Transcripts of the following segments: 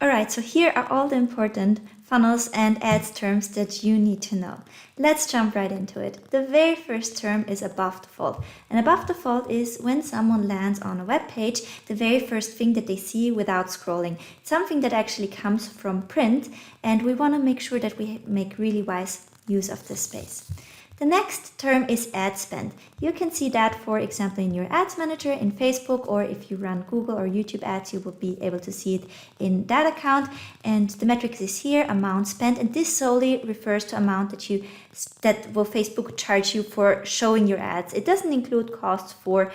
Alright, so here are all the important funnels and ads terms that you need to know. Let's jump right into it. The very first term is above the fold. And above the fold is when someone lands on a web page, the very first thing that they see without scrolling. It's something that actually comes from print, and we want to make sure that we make really wise use of this space. The next term is ad spend. You can see that, for example, in your ads manager in Facebook, or if you run Google or YouTube ads, you will be able to see it in that account. And the metric is here, amount spent, and this solely refers to amount that will Facebook charge you for showing your ads. It doesn't include costs for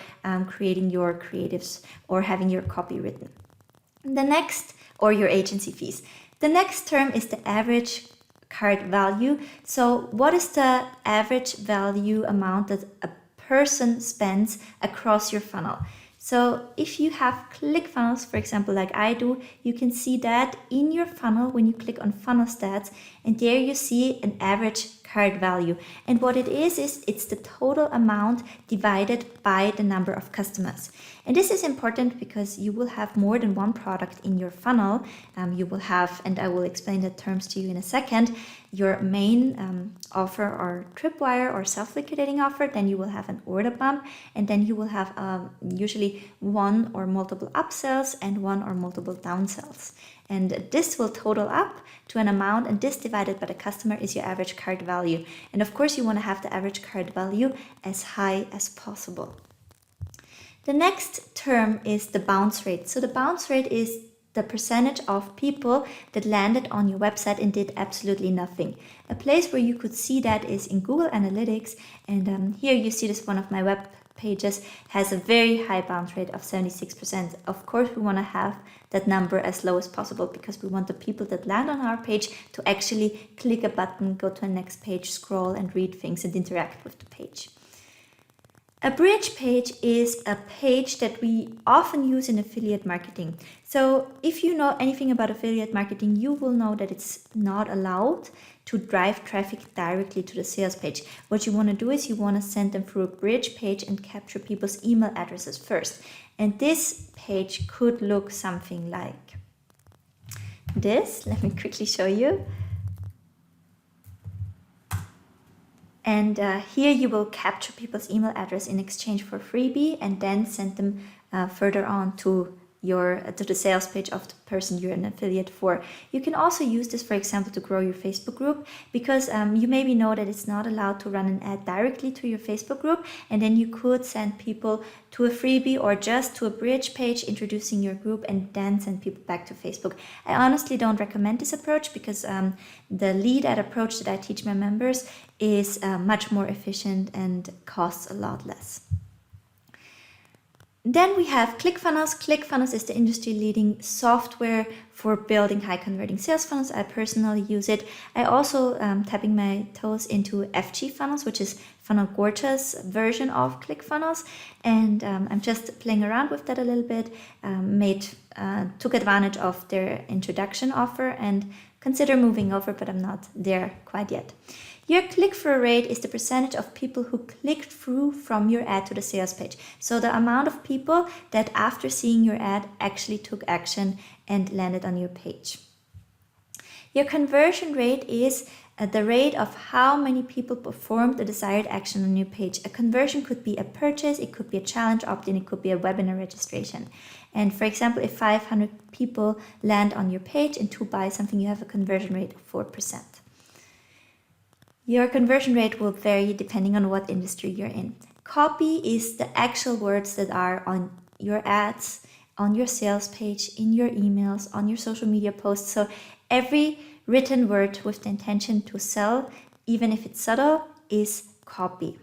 creating your creatives or having your copy written. The next, or your agency fees. The next term is the average cart value. So what is the average value amount that a person spends across your funnel? So if you have ClickFunnels, for example, like I do, you can see that in your funnel when you click on funnel stats, and there you see an average cart value. And what it is it's the total amount divided by the number of customers. And this is important because you will have more than one product in your funnel. You will have, and I will explain the terms to you in a second, your main offer or tripwire or self-liquidating offer. Then you will have an order bump, and then you will have usually one or multiple upsells and one or multiple downsells. And this will total up to an amount, and this divided by the customer is your average cart value. And of course, you want to have the average cart value as high as possible. The next term is the bounce rate. So the bounce rate is the percentage of people that landed on your website and did absolutely nothing. A place where you could see that is in Google Analytics, and here you see this, one of my web pages has a very high bounce rate of 76%. Of course, we want to have that number as low as possible because we want the people that land on our page to actually click a button, go to a next page, scroll and read things and interact with the page. A bridge page is a page that we often use in affiliate marketing. So if you know anything about affiliate marketing, you will know that it's not allowed to drive traffic directly to the sales page. What you want to do is you want to send them through a bridge page and capture people's email addresses first. And this page could look something like this. Let me quickly show you. And here you will capture people's email address in exchange for freebie, and then send them further on to the sales page of the person you're an affiliate for. You can also use this, for example, to grow your Facebook group, because you maybe know that it's not allowed to run an ad directly to your Facebook group, and then you could send people to a freebie or just to a bridge page introducing your group and then send people back to Facebook. I honestly don't recommend this approach because the lead ad approach that I teach my members is much more efficient and costs a lot less. Then we have ClickFunnels. ClickFunnels is the industry-leading software for building high-converting sales funnels. I personally use it. I also tapping my toes into FG Funnels, which is Funnel Gorgeous version of ClickFunnels, and I'm just playing around with that a little bit. Took advantage of their introduction offer and consider moving over, but I'm not there quite yet. Your click-through rate is the percentage of people who clicked through from your ad to the sales page. So the amount of people that after seeing your ad actually took action and landed on your page. Your conversion rate is the rate of how many people performed the desired action on your page. A conversion could be a purchase, it could be a challenge opt-in, it could be a webinar registration. And for example, if 500 people land on your page and to buy something, you have a conversion rate of 4%. Your conversion rate will vary depending on what industry you're in. Copy is the actual words that are on your ads, on your sales page, in your emails, on your social media posts. So every written word with the intention to sell, even if it's subtle, is copy.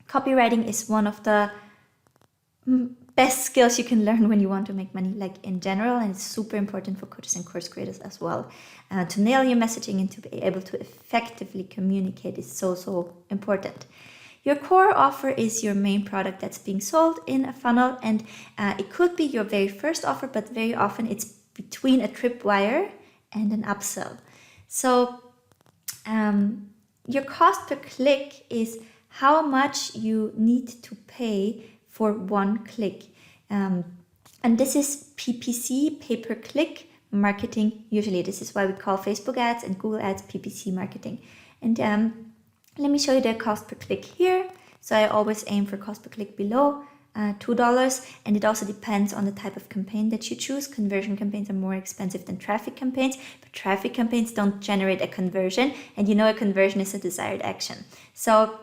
Copywriting is one of the best skills you can learn when you want to make money, like in general, and it's super important for coaches and course creators as well. To nail your messaging and to be able to effectively communicate is so important. Your core offer is your main product that's being sold in a funnel, and it could be your very first offer, but very often it's between a tripwire and an upsell. So your cost per click is how much you need to pay for one click. And this is PPC, pay per click, marketing. Usually this is why we call Facebook ads and Google ads PPC marketing. And let me show you the cost per click here. So I always aim for cost per click below $2, and it also depends on the type of campaign that you choose. Conversion campaigns are more expensive than traffic campaigns, but traffic campaigns don't generate a conversion, and you know a conversion is a desired action. So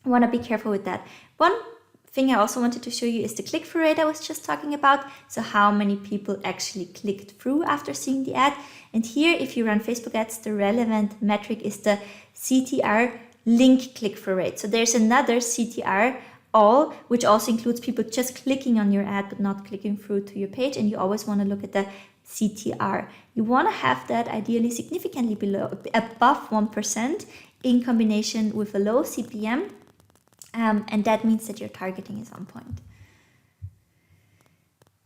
I want to be careful with that. One thing I also wanted to show you is the click-through rate I was just talking about. So how many people actually clicked through after seeing the ad. And here, if you run Facebook ads, the relevant metric is the CTR link click-through rate. So there's another CTR all, which also includes people just clicking on your ad but not clicking through to your page, and you always want to look at the CTR. You want to have that ideally significantly above 1% in combination with a low CPM, and that means that your targeting is on point.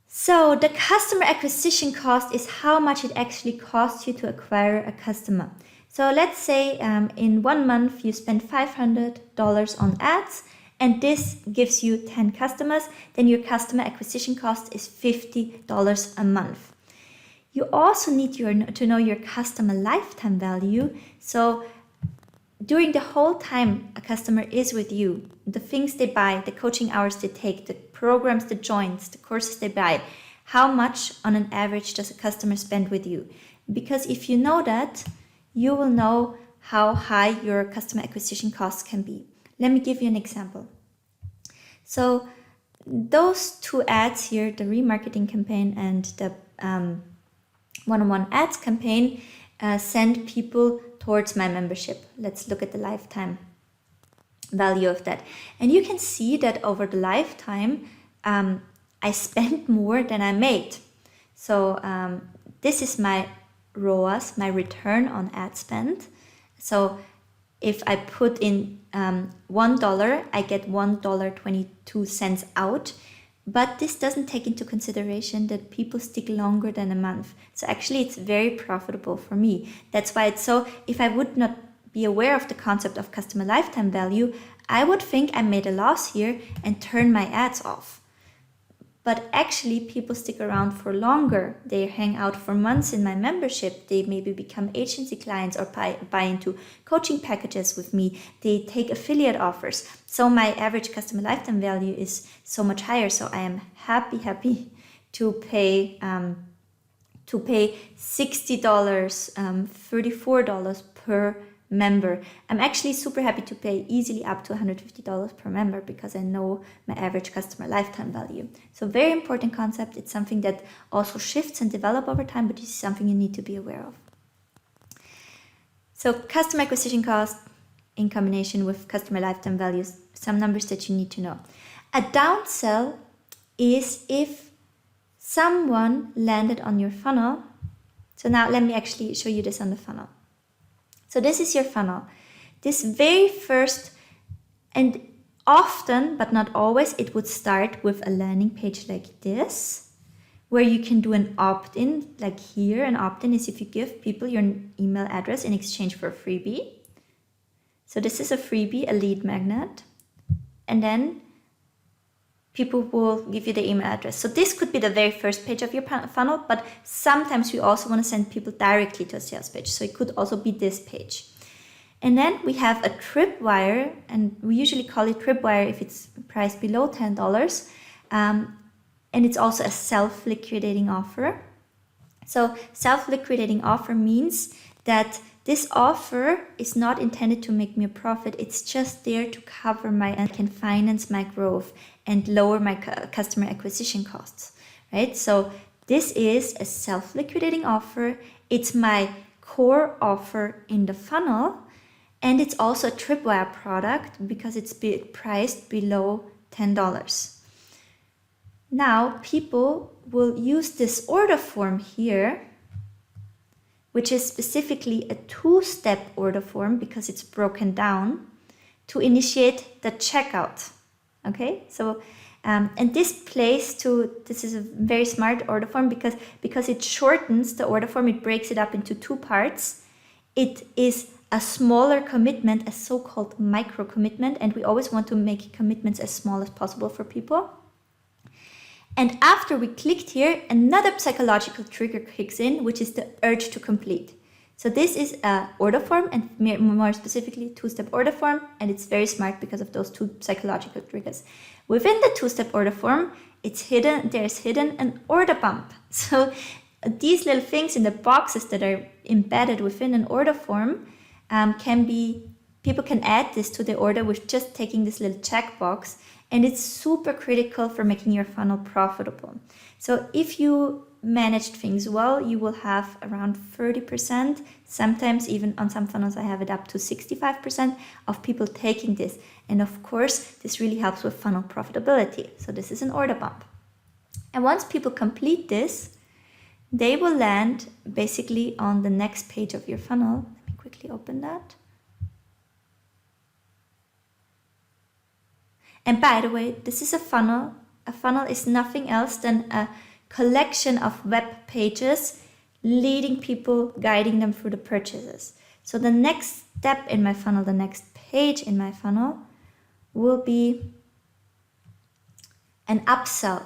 So the customer acquisition cost is how much it actually costs you to acquire a customer. So let's say in 1 month you spend $500 on ads, and this gives you 10 customers, then your customer acquisition cost is $50 a month. You also need to know your customer lifetime value. So during the whole time a customer is with you, the things they buy, the coaching hours they take, the programs they join, the courses they buy, how much on an average does a customer spend with you? Because if you know that, you will know how high your customer acquisition costs can be. Let me give you an example. So those 2 ads here, the remarketing campaign and the one-on-one ads campaign, send people towards my membership. Let's look at the lifetime value of that. And you can see that over the lifetime, I spent more than I made. So this is my ROAs, my return on ad spend. So if I put in $1, I get $1.22 out. But this doesn't take into consideration that people stick longer than a month. So actually it's very profitable for me. That's why it's so, if I would not be aware of the concept of customer lifetime value, I would think I made a loss here and turn my ads off. But actually people stick around for longer. They hang out for months in my membership. They maybe become agency clients or buy into coaching packages with me. They take affiliate offers. So my average customer lifetime value is so much higher. So I am happy to pay $60, $34 per member. I'm actually super happy to pay easily up to $150 per member because I know my average customer lifetime value. So very important concept. It's something that also shifts and develops over time, but this is something you need to be aware of. So customer acquisition cost in combination with customer lifetime values, some numbers that you need to know. A downsell is if someone landed on your funnel. So now let me actually show you this on the funnel. So this is your funnel. This very first, and often, but not always, it would start with a landing page like this, where you can do an opt-in, like here. An opt-in is if you give people your email address in exchange for a freebie. So this is a freebie, a lead magnet. And then people will give you the email address. So this could be the very first page of your funnel, but sometimes we also want to send people directly to a sales page. So it could also be this page. And then we have a tripwire, and we usually call it tripwire if it's priced below $10. And it's also a self-liquidating offer. So self-liquidating offer means that this offer is not intended to make me a profit. It's just there to cover and can finance my growth and lower my customer acquisition costs, right? So this is a self-liquidating offer. It's my core offer in the funnel, and it's also a tripwire product because it's priced below $10. Now people will use this order form here, which is specifically a 2-step order form because it's broken down, to initiate the checkout. Okay, so and this is a very smart order form because it shortens the order form. It breaks it up into 2 parts. It is a smaller commitment, a so-called micro commitment, and we always want to make commitments as small as possible for people. And after we clicked here, another psychological trigger kicks in, which is the urge to complete. So this is a order form, and more specifically two-step order form, and it's very smart because of those two psychological triggers. Within the two-step order form, there's hidden an order bump. So these little things in the boxes that are embedded within an order form people can add this to the order with just taking this little checkbox, and it's super critical for making your funnel profitable. So if you managed things well, you will have around 30%, sometimes even on some funnels I have it up to 65% of people taking this. And of course, this really helps with funnel profitability. So this is an order bump. And once people complete this, they will land basically on the next page of your funnel. Let me quickly open that. And by the way, this is a funnel. A funnel is nothing else than a collection of web pages leading people, guiding them through the purchases. So the next step in my funnel, the next page in my funnel will be an upsell.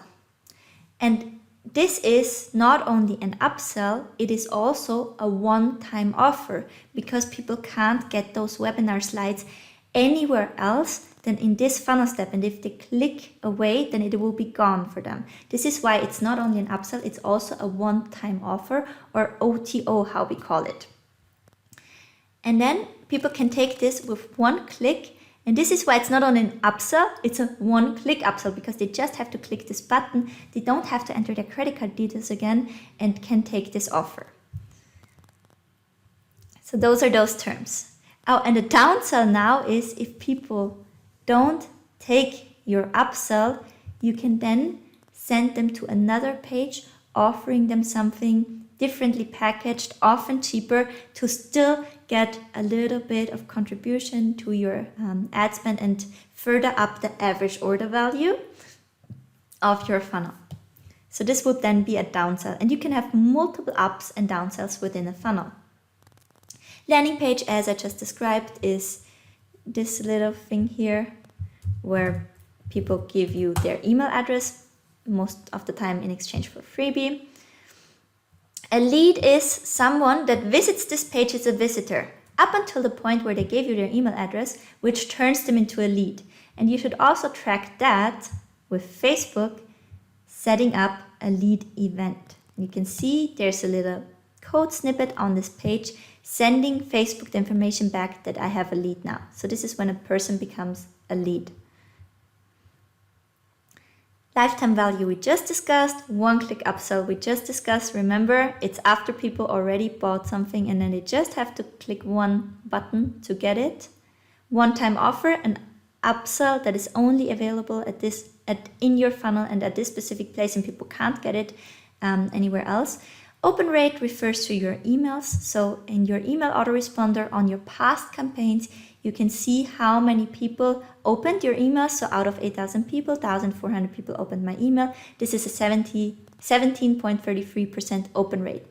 And this is not only an upsell, it is also a one-time offer, because people can't get those webinar slides anywhere else than in this funnel step, and if they click away, then it will be gone for them. This is why it's not only an upsell, it's also a one-time offer, or OTO, how we call it. And then people can take this with one click, and this is why it's not only an upsell, it's a one-click upsell, because they just have to click this button. They don't have to enter their credit card details again and can take this offer. So those are those terms. Oh, and the downsell now is if people don't take your upsell, you can then send them to another page offering them something differently packaged, often cheaper, to still get a little bit of contribution to your ad spend and further up the average order value of your funnel. So this would then be a downsell, and you can have multiple ups and downsells within a funnel. Landing page, as I just described, is this little thing here where people give you their email address, most of the time in exchange for freebie. A lead is someone that visits this page as a visitor up until the point where they gave you their email address, which turns them into a lead. And you should also track that with Facebook, setting up a lead event. You can see there's a little code snippet on this page sending Facebook the information back that I have a lead now. So this is when a person becomes a lead. Lifetime value we just discussed, one-click upsell we just discussed. Remember, it's after people already bought something and then they just have to click one button to get it. One-time offer, an upsell that is only available in your funnel and at this specific place, and people can't get it anywhere else. Open rate refers to your emails. So in your email autoresponder on your past campaigns, you can see how many people opened your email. So out of 8,000 people, 1,400 people opened my email. This is a 17.33% open rate.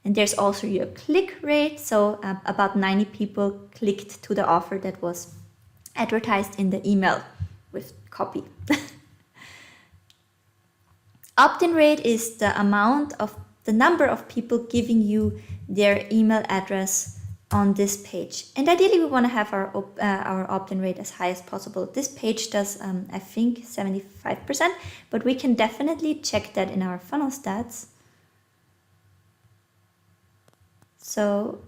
And there's also your click rate. So about 90 people clicked to the offer that was advertised in the email with copy. Opt-in rate is the number of people giving you their email address on this page. And ideally we want to have our opt-in rate as high as possible. This page does, I think, 75%, but we can definitely check that in our funnel stats. So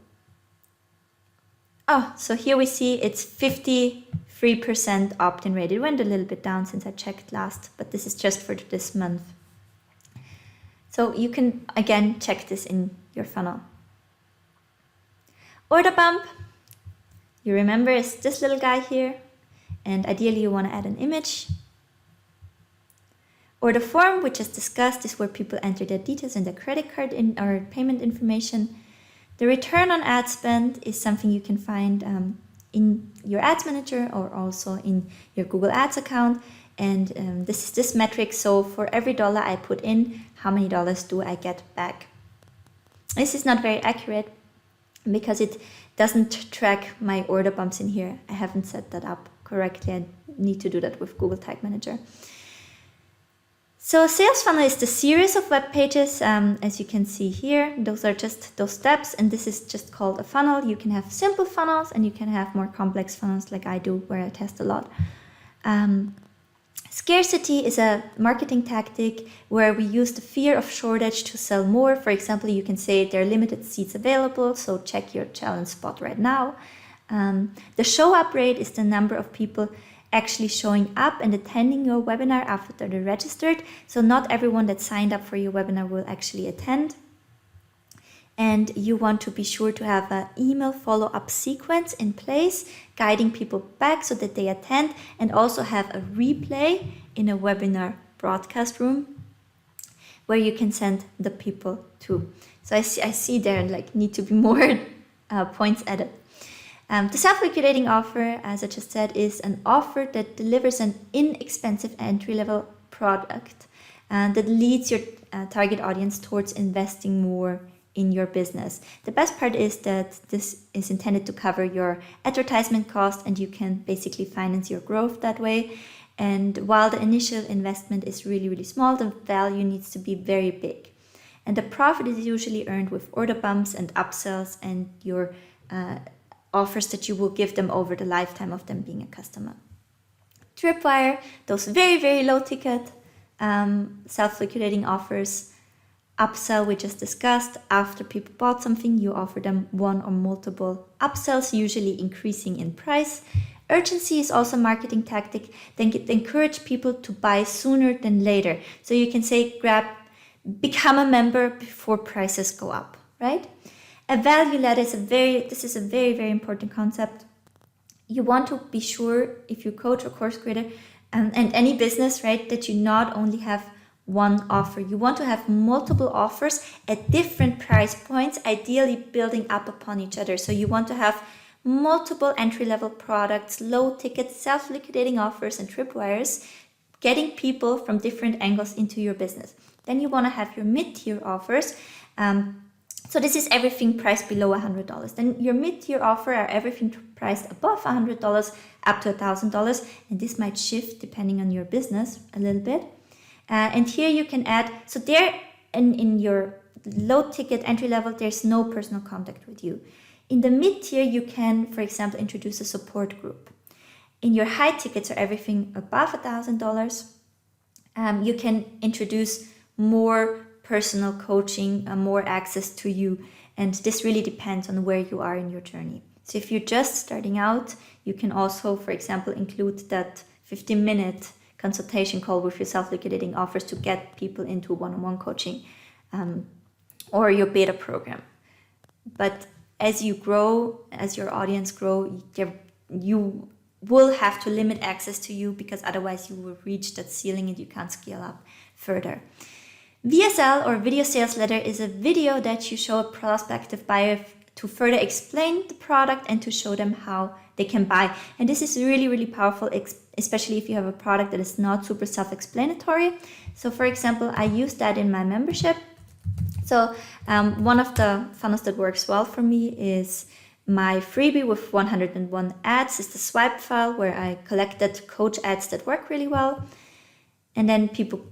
here we see it's 53% opt-in rate. It went a little bit down since I checked last, but this is just for this month. So you can, again, check this in your funnel. Order bump, you remember, is this little guy here, and ideally you want to add an image. Order form, we just discussed, is where people enter their details and their credit card or payment information. The return on ad spend is something you can find in your ads manager or also in your Google Ads account. And this is this metric. So for every dollar I put in, how many dollars do I get back? This is not very accurate because it doesn't track my order bumps in here. I haven't set that up correctly. I need to do that with Google Tag Manager. So sales funnel is the series of web pages, as you can see here. Those are just those steps, and this is just called a funnel. You can have simple funnels and you can have more complex funnels like I do, where I test a lot. Scarcity is a marketing tactic where we use the fear of shortage to sell more. For example, you can say there are limited seats available, so check your challenge spot right now. The show up rate is the number of people actually showing up and attending your webinar after they're registered. So not everyone that signed up for your webinar will actually attend. And you want to be sure to have an email follow-up sequence in place, guiding people back so that they attend, and also have a replay in a webinar broadcast room where you can send the people to. So I see there like need to be more points added. The self-liquidating offer, as I just said, is an offer that delivers an inexpensive entry-level product that leads your target audience towards investing more in your business. The best part is that this is intended to cover your advertisement cost, and you can basically finance your growth that way. And while the initial investment is really, really small, the value needs to be very big. And the profit is usually earned with order bumps and upsells and your offers that you will give them over the lifetime of them being a customer. Tripwire, those very, very low ticket self-liquidating offers. Upsell, we just discussed. After people bought something, you offer them one or multiple upsells, usually increasing in price. Urgency is also a marketing tactic. Then encourage people to buy sooner than later. So you can say, become a member before prices go up, right? A value ladder is a very, very important concept. You want to be sure, if you coach or course creator and any business, right, that you not only have one offer. You want to have multiple offers at different price points, ideally building up upon each other. So you want to have multiple entry-level products, low-ticket, self-liquidating offers and tripwires, getting people from different angles into your business. Then you want to have your mid-tier offers. So this is everything priced below $100. Then your mid-tier offer are everything priced above $100 up to $1,000. And this might shift depending on your business a little bit. And here you can add, so there in your low ticket entry level, there's no personal contact with you. In the mid tier, you can, for example, introduce a support group. In your high tickets or everything above $1,000, you can introduce more personal coaching, more access to you. And this really depends on where you are in your journey. So if you're just starting out, you can also, for example, include that 15-minute consultation call with your self-liquidating offers to get people into one-on-one coaching or your beta program. But as you grow, as your audience grow, you will have to limit access to you, because otherwise you will reach that ceiling and you can't scale up further. VSL, or video sales letter, is a video that you show a prospective buyer to further explain the product and to show them how they can buy. And this is really, really powerful, especially if you have a product that is not super self-explanatory. So for example, I use that in my membership. So one of the funnels that works well for me is my freebie with 101 ads. Is the swipe file where I collected coach ads that work really well. And then people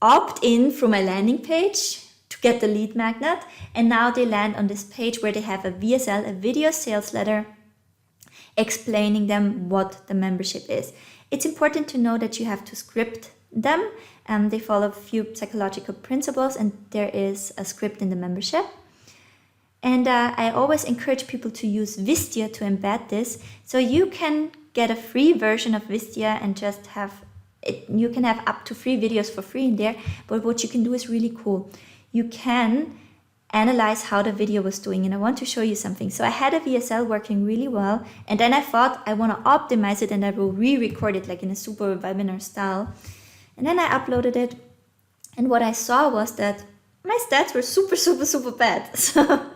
opt in through my landing page to get the lead magnet. And now they land on this page where they have a VSL, a video sales letter, explaining them what the membership is. It's important to know that you have to script them. They follow a few psychological principles, and there is a script in the membership. And I always encourage people to use Wistia to embed this. So you can get a free version of Wistia and just have it. You can have up to 3 videos for free in there. But what you can do is really cool. You can analyze how the video was doing, and I want to show you something. So I had a VSL working really well, and then I thought I want to optimize it and I will re-record it like in a super webinar style. And then I uploaded it, and what I saw was that my stats were super bad. So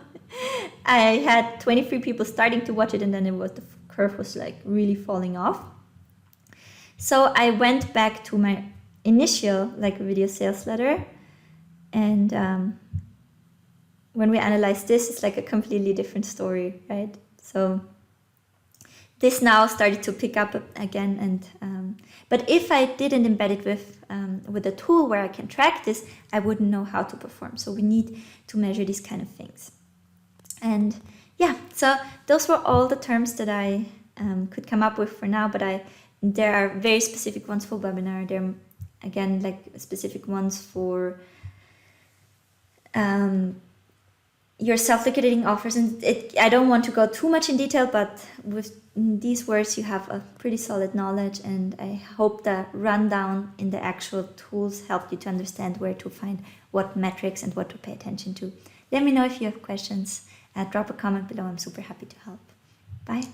I had 23 people starting to watch it, and then the curve was like really falling off. So I went back to my initial video sales letter, and when we analyze this, it's like a completely different story, right? So this now started to pick up again, and but if I didn't embed it with a tool where I can track this, I wouldn't know how to perform. So we need to measure these kind of things. And yeah, so those were all the terms that I could come up with for now, but there are very specific ones for webinar. There are, again, like specific ones for your self-liquidating offers, and I don't want to go too much in detail, but with these words you have a pretty solid knowledge, and I hope the rundown in the actual tools helped you to understand where to find what metrics and what to pay attention to. Let me know if you have questions. Drop a comment below. I'm super happy to help. Bye.